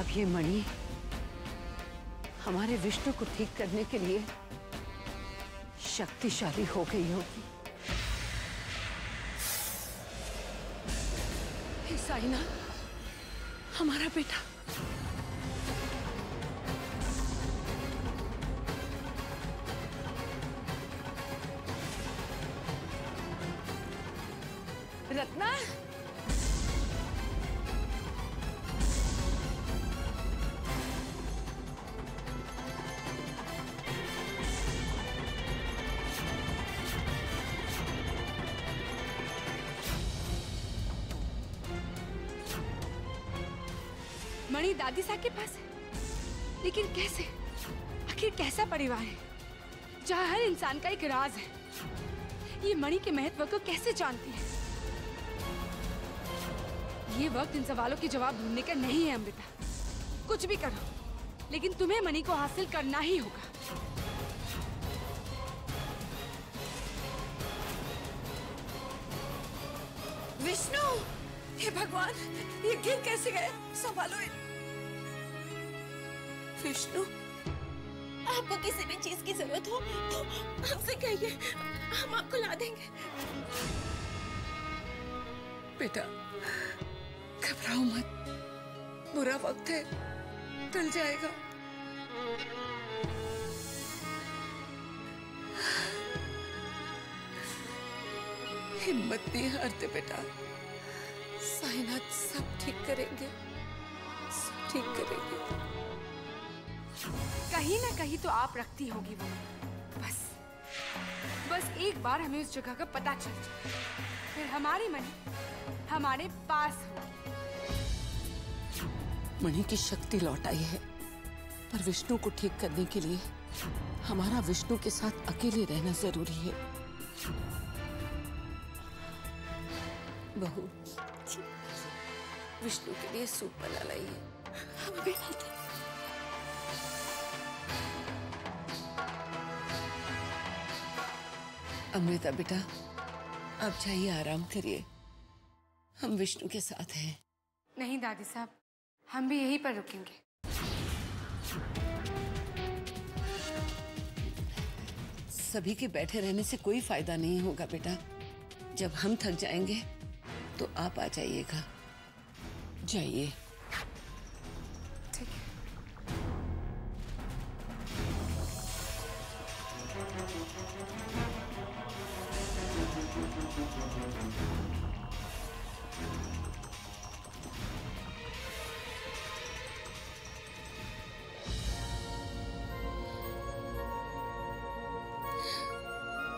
ये मणि हमारे विष्णु को ठीक करने के लिए शक्तिशाली हो गई होगी। हे साईना, हमारा बेटा। रत्ना, मणि दादी साहब के पास है, लेकिन कैसे? आखिर कैसा परिवार है जहाँ हर इंसान का एक राज है? ये मणि के महत्व को कैसे जानती है? ये वक्त इन सवालों के जवाब ढूंढने का नहीं है अमृता। कुछ भी करो, लेकिन तुम्हें मणि को हासिल करना ही होगा। विष्णु, हे भगवान, ये गिर कैसे गए? संभालो। विष्णु, आपको किसी भी चीज की जरूरत हो तो हमसे कहिए, हम आपको ला देंगे। बेटा, घबराओ मत, बुरा वक्त है, टल जाएगा। हिम्मत नहीं हारते बेटा, साईनाथ सब ठीक करेंगे, सब ठीक करेंगे। कहीं ना कहीं तो आप रखती होगी वो। बस एक बार हमें उस जगह का पता चल जाए, फिर हमारी मणि हमारे पास हो। मणि की शक्ति लौट आई है, पर विष्णु को ठीक करने के लिए हमारा विष्णु के साथ अकेले रहना जरूरी है। बहू, विष्णु के लिए सूप बना लाइए। हम भी लाते। अमृता बेटा, आप जाइए, आराम करिए, हम विष्णु के साथ हैं। नहीं दादी साहब, हम भी यहीं पर रुकेंगे। सभी के बैठे रहने से कोई फायदा नहीं होगा बेटा। जब हम थक जाएंगे तो आप आ जाइएगा। जाइए। ठीक है।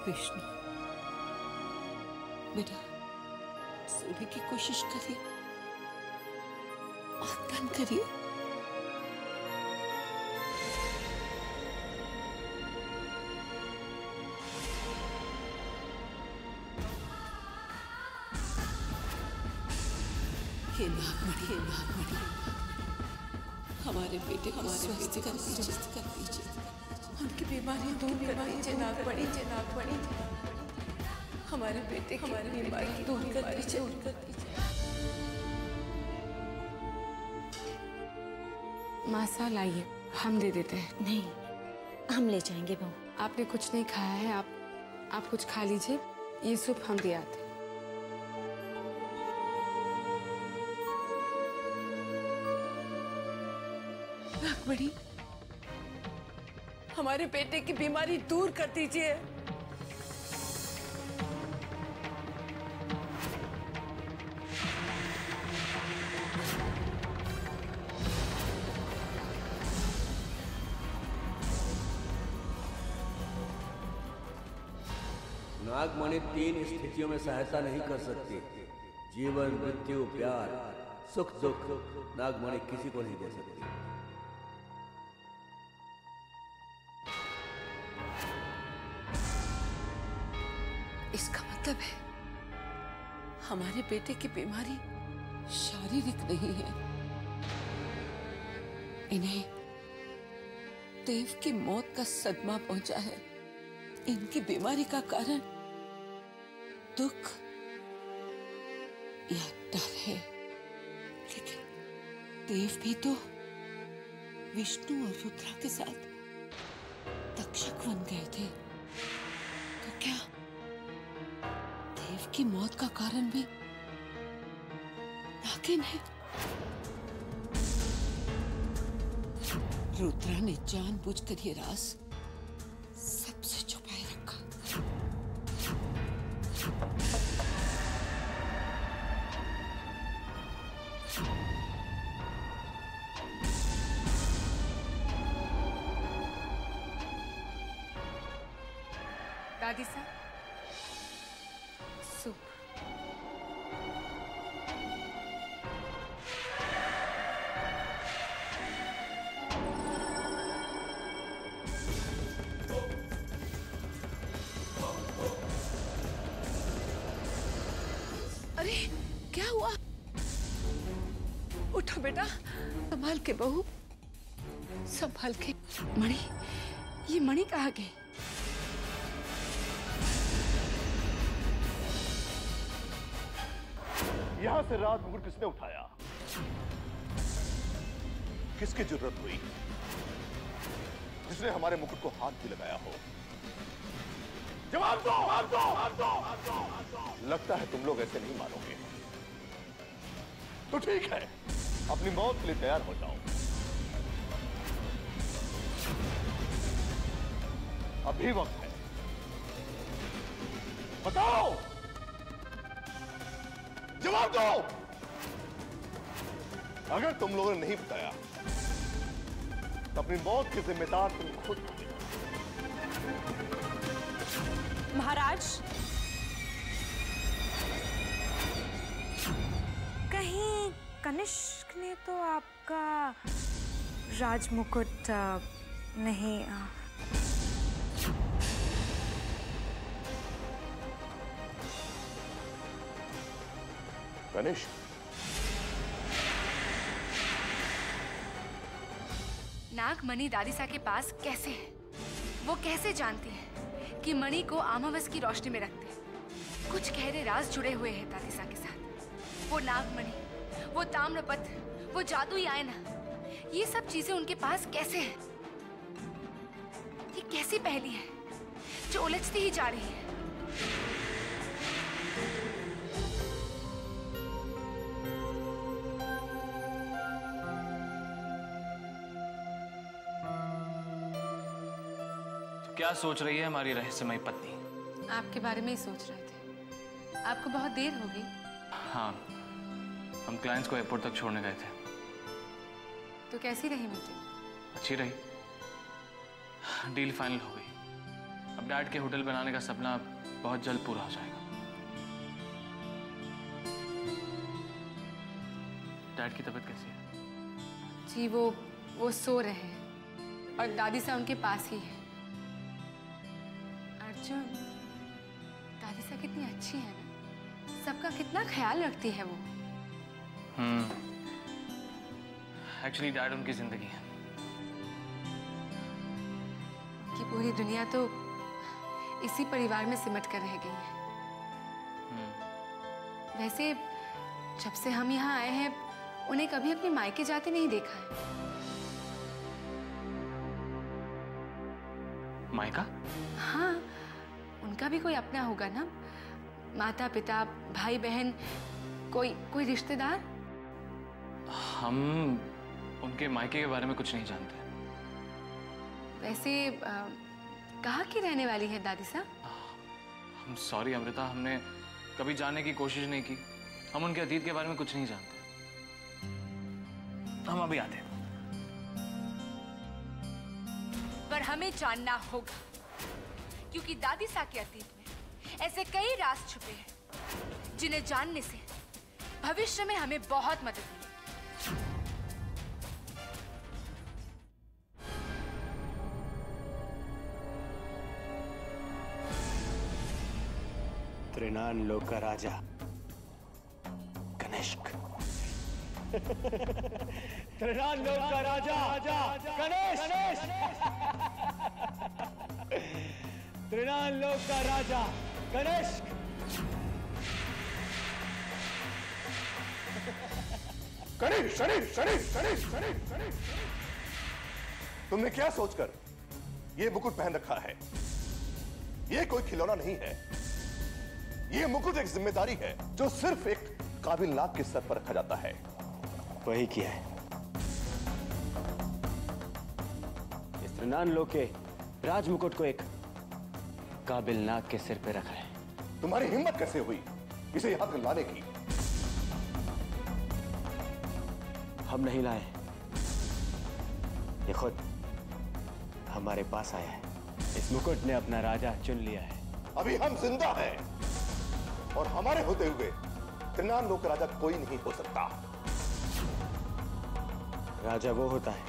विष्णु बेटा, सोने की कोशिश करिए, आँख बंद करिए। हे नागमणि, हमारे बेटे हमारे स्वस्थ कर दीजिए, उनकी बीमारी दूर कर दीजिए नागमणि, हमारे बेटे हमारी बीमारी दूर कर दीजिए। मासा लाइए, हम दे देते हैं। नहीं, हम ले जाएंगे बहू। आपने कुछ नहीं खाया है, आप कुछ खा लीजिए, ये सूप हम दे आते हैं। नागमणि, हमारे बेटे की बीमारी दूर कर दीजिए। नागमणि 3 स्थितियों में सहायता नहीं कर सकती। जीवन, मृत्यु, प्यार, सुख दुख नागमणि किसी को नहीं दे सकती। इसका मतलब है हमारे बेटे की बीमारी शारीरिक नहीं है, इन्हें देव की मौत का सदमा पहुंचा है। इनकी बीमारी का कारण दुख या डर है, लेकिन देव भी तो विष्णु और रुद्रा के साथ तक्षक बन गए थे, तो क्या देव की मौत का कारण भी नागिन है? रुद्रा ने जानबूझकर ये राज सबसे छुपाए रखा। दादी साहब, सूप। अरे क्या हुआ? उठो बेटा, संभाल के बहू, संभाल के। मणि, ये मणि कहाँ गई? यहां से राज मुकुट किसने उठाया? किसकी जरूरत हुई जिसने हमारे मुकुट को हाथ भी लगाया हो? जवाब दो, जवाब दो, जवाब दो, जवाब दो। लगता है तुम लोग ऐसे नहीं मानोगे, तो ठीक है, अपनी मौत के लिए तैयार हो जाओ। अभी वक्त है, बताओ, जवाब दो। अगर तुम लोगों ने नहीं बताया तो अपनी मौत के जिम्मेदार तुम खुद हो। महाराज, कहीं कनिष्क ने तो आपका राजमुकुट नहीं? कनिष्क? नागमणि दादीसा के पास कैसे है? वो कैसे जानती है कि मणि को अमावस की रोशनी में रखते हैं? कुछ गहरे राज जुड़े हुए हैं दादीसा के साथ। वो नागमणि, वो ताम्रपत्र, वो जादुई आयना, ये सब चीजें उनके पास कैसे हैं? ये कैसी पहेली है जो उलझती ही जा रही है? क्या सोच रही है हमारी रहस्यमयी पत्नी? आपके बारे में ही सोच रहे थे। आपको बहुत देर हो गई। हाँ, हम क्लाइंट्स को एयरपोर्ट तक छोड़ने गए थे। तो कैसी रही मीटिंग? अच्छी रही। डील फाइनल हो गई। अब डैड के होटल बनाने का सपना बहुत जल्द पूरा हो जाएगा। डैड की तबीयत कैसी है? जी वो सो रहे हैं और दादी सा उनके पास ही है। अर्जुन, दादी सा कितनी अच्छी है ना, सबका कितना ख्याल रखती है वो। एक्चुअली डैड उनकी जिंदगी है। कि पूरी दुनिया तो इसी परिवार में सिमट कर रह गई है। वैसे जब से हम यहाँ आए हैं उन्हें कभी अपने मायके जाते नहीं देखा है। मायका? हाँ, उनका भी कोई अपना होगा ना, माता पिता, भाई बहन, कोई रिश्तेदार। हम उनके मायके के बारे में कुछ नहीं जानते। वैसे कहाँ की रहने वाली है दादी साहब? हम सॉरी अमृता, हमने कभी जानने की कोशिश नहीं की। हम उनके अतीत के बारे में कुछ नहीं जानते। हम अभी आते हैं। पर हमें जानना होगा, क्योंकि दादी सा के अतीत में ऐसे कई राज छुपे हैं जिन्हें जानने से भविष्य में हमें बहुत मदद मिलेगी। त्रिनान लोक का राजा कनिष्क। त्रिनान लोक का राजा कनिष्क। त्रिनान लोक का राजा कनिष्क। कनिष्क, कनिष्क, कनिष्क, कनिष्क, कनिष्क, कनिष्क। तुमने क्या सोचकर ये मुकुट पहन रखा है? ये कोई खिलौना नहीं है। ये मुकुट एक जिम्मेदारी है जो सिर्फ एक काबिल नाग के सर पर रखा जाता है। वही किया है। इस त्रिनान लोक के राज मुकुट को एक काबिल नाग के सिर पे रखा है। तुम्हारी हिम्मत कैसे हुई इसे यहां तक लाने की? हम नहीं लाए, ये खुद हमारे पास आया है। इस मुकुट ने अपना राजा चुन लिया है। अभी हम जिंदा हैं और हमारे होते हुए त्रिनान लोक का राजा कोई नहीं हो सकता। राजा वो होता है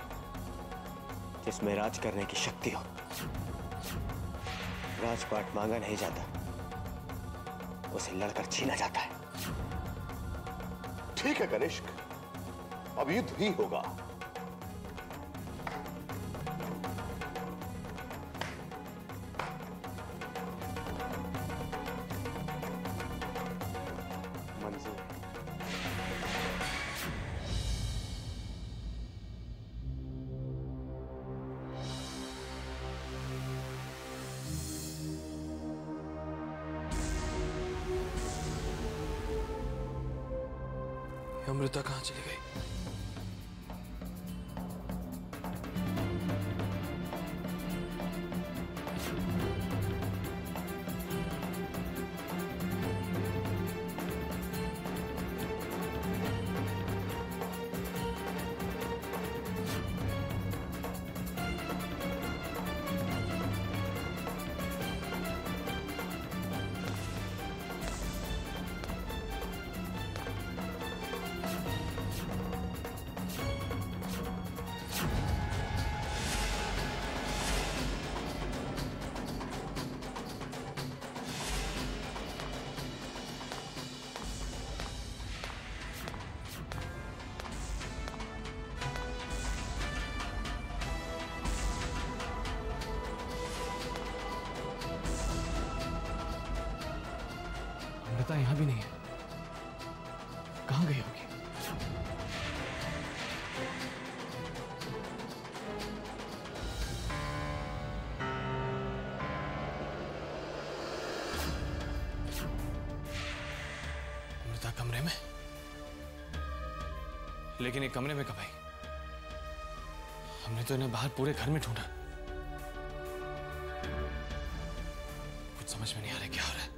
जिसमें राज करने की शक्ति हो। राजपाट मांगा नहीं जाता, उसे लड़कर छीना जाता है। ठीक है कनिष्क, अब युद्ध ही होगा। मंजूर। अमृता कहाँ चली गई? अमृता यहां भी नहीं है। कहां गई होगी? अमृता कमरे में? लेकिन ये कमरे में कब आई? हमने तो इन्हें बाहर पूरे घर में ढूंढा। कुछ समझ में नहीं आ रहा क्या हो रहा है।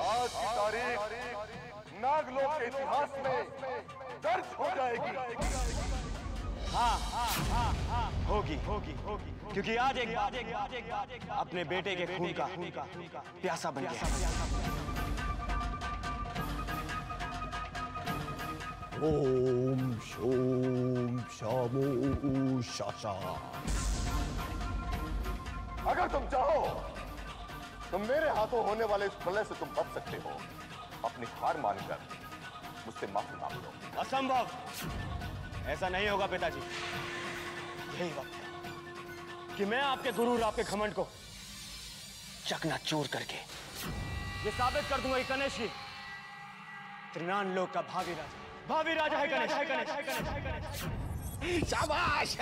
आज की तारीख नागलोक के इतिहास में दर्ज हो जाएगी। होगी होगी होगी, क्योंकि आज एक अपने बेटे के खून का प्यासा बन गया। ओम शोम शामो शाशा। अगर तुम चाहो तो मेरे हाथों होने वाले इस प्रलय से तुम बच सकते हो। अपनी हार मानकर मुझसे माफी मांग लो। असंभव, ऐसा नहीं होगा पिताजी। यही वक्त है कि मैं आपके गुरूर, आपके घमंड को चकनाचूर करके ये साबित कर दूंगा कि गणेश ही त्रिनान लोक का भावी राजा है। गणेश शाबाश।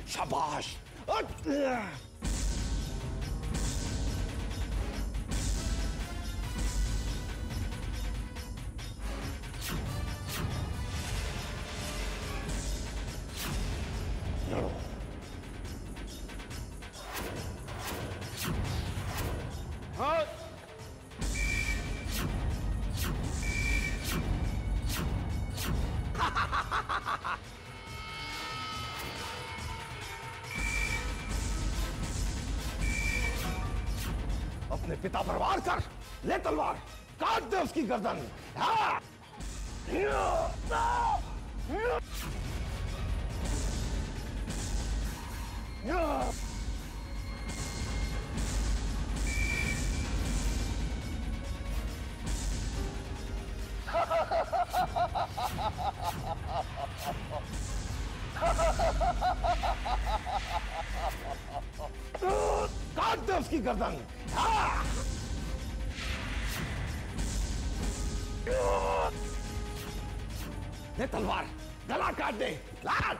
शाबाश। अपने पिता पर वार कर, ले तलवार, काट दे उसकी गर्दन। हाँ। दे उसकी गर्दन। हाँ। ले तलवार, गला काट दे। लाल।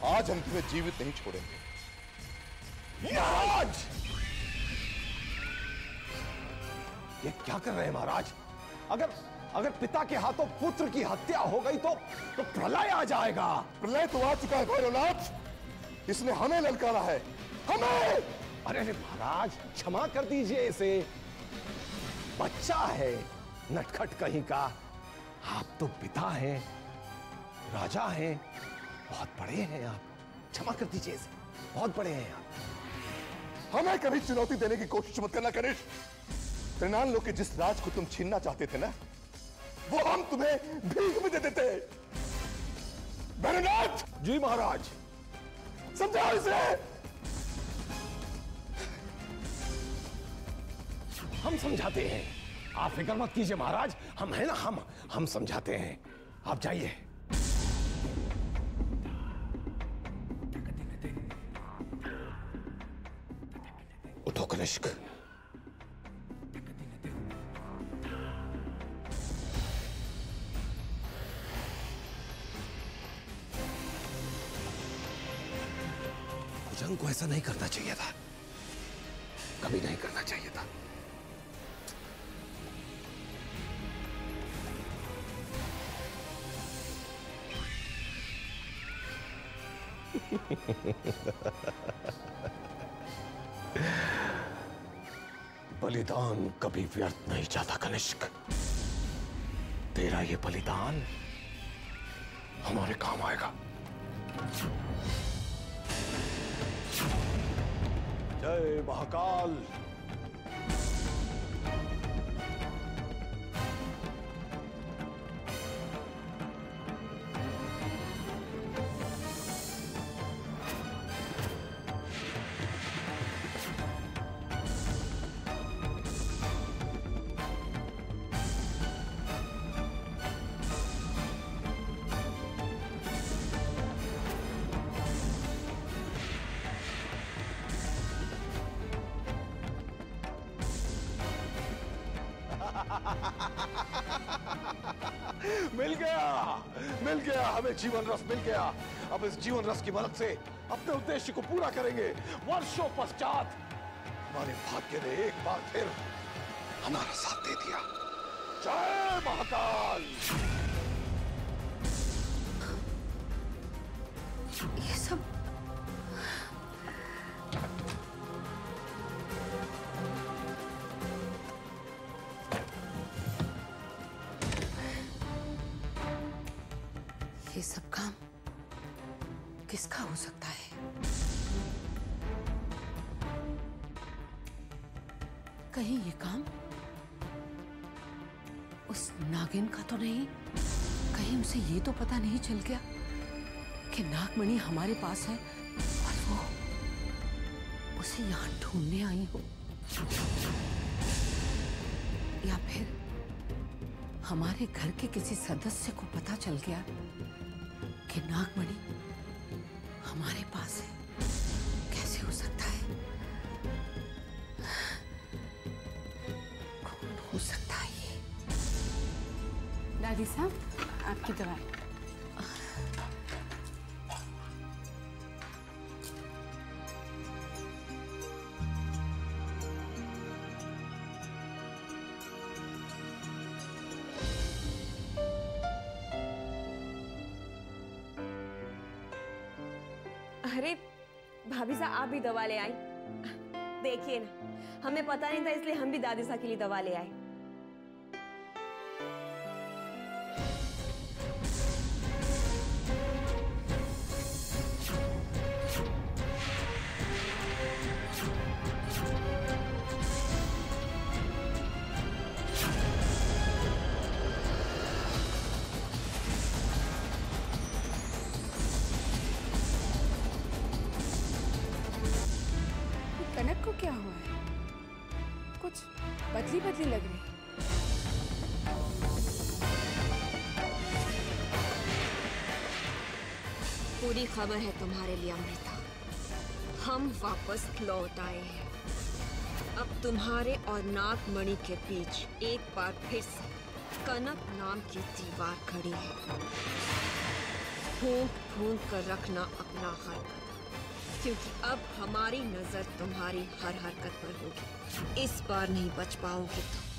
आज हम तुम्हें जीवित नहीं छोड़ेंगे। महाराज, ये क्या कर रहे हैं महाराज? अगर पिता के हाथों पुत्र की हत्या हो गई तो प्रलय आ जाएगा। प्रलय तो आ चुका है भैरवनाथ, इसने हमें ललकारा है, हमें। अरे महाराज, क्षमा कर दीजिए इसे, बच्चा है नटखट कहीं का। आप तो पिता हैं, राजा हैं, बहुत बड़े हैं आप, क्षमा कर दीजिए इसे, बहुत बड़े हैं आप। हमें कभी चुनौती देने की कोशिश मत करना कनिष्क। त्रिनान लोग के जिस राज को तुम छीनना चाहते थे ना, वो हम तुम्हें भीख में दे देते। भैरवनाथ। जी महाराज। समझाओ इसे। हम समझाते हैं, आप फिक्र मत कीजिए महाराज, हम हैं ना, हम समझाते हैं, आप जाइए। उठो कनिष्क। कुजंग को ऐसा नहीं करना चाहिए था, कभी नहीं करना चाहिए था। बलिदान कभी व्यर्थ नहीं जाता कनिष्क। तेरा ये बलिदान हमारे काम आएगा। जय महाकाल। मिल गया, हमें जीवन रस मिल गया। अब इस जीवन रस की मदद से अपने उद्देश्य को पूरा करेंगे। वर्षों पश्चात हमारे भाग्य ने एक बार फिर हमारा साथ दे दिया। जय महाकाल। ये सब ये सब काम किसका हो सकता है? कहीं ये काम उस नागिन का तो नहीं? कहीं उसे ये तो पता नहीं चल गया कि नागमणि हमारे पास है और वो उसे यहां ढूंढने आई हो? या फिर हमारे घर के किसी सदस्य को पता चल गया कि नागमणि हमारे पास है? कैसे हो सकता है? कौन हो सकता है ये? दादी साहब, आपकी दवाई। अरे भाभी साहब, आप भी दवा ले आई। देखिए ना, हमें पता नहीं था इसलिए हम भी दादी साहब के लिए दवा ले आए। कनक को क्या हुआ है? कुछ बदली बदली लग रही है। पूरी खबर है तुम्हारे लिए अमृता। हम वापस लौट आए हैं। अब तुम्हारे और नागमणि के बीच एक बार फिर से कनक नाम की दीवार खड़ी है। फूंक फूंक कर रखना अपना हर कदम, क्योंकि अब हमारी नजर तुम्हारी हर हरकत पर होगी। इस बार नहीं बच पाओगे तुम।